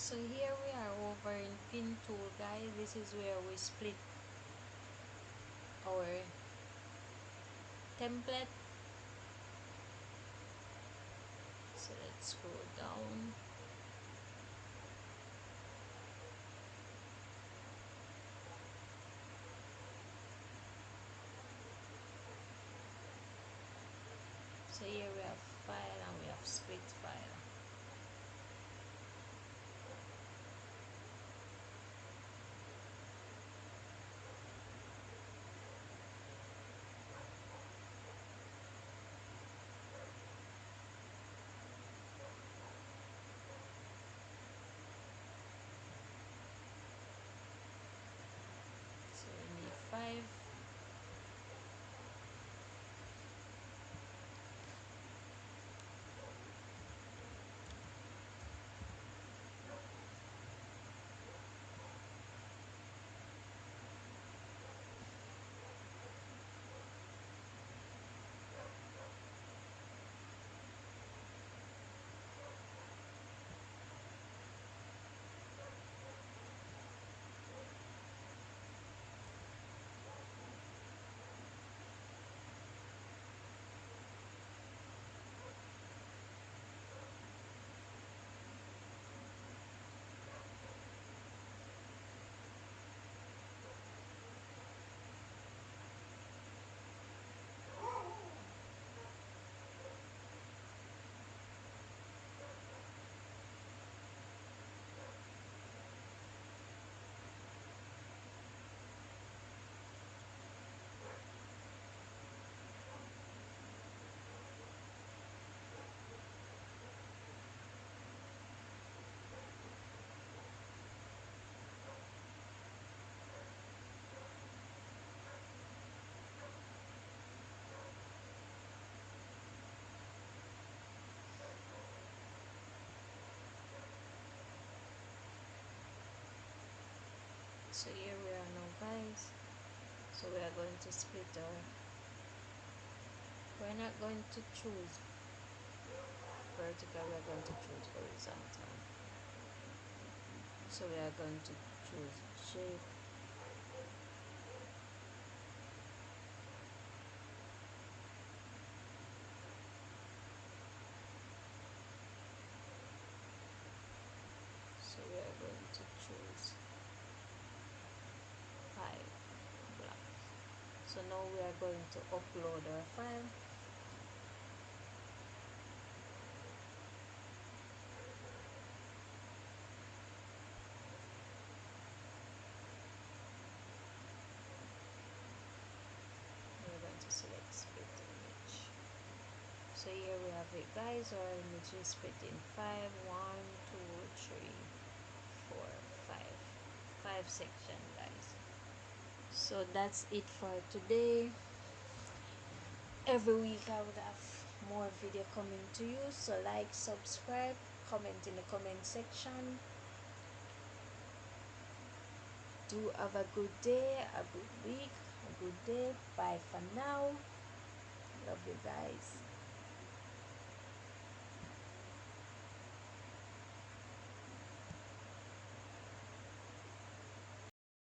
So here we are over in pin tool, guys. This is where we split our template. So let's scroll down. So here we have file and we have split file. So we need 5. So here we are now, guys. So we are going to split our, we're not going to choose vertical, we are going to choose horizontal. So we are going to choose shape. So we are going to choose 5 blocks. So now we are going to upload our file. We're going to select split image. So here we have it, guys. Our image is split in 5, 1, 2, 3, 4, 5. 5 section, guys. So that's it for today. Every week I would have more video coming to you. So like, subscribe, comment in the comment section. Do have a good day, a good week, a good day. Bye for now. Love you guys.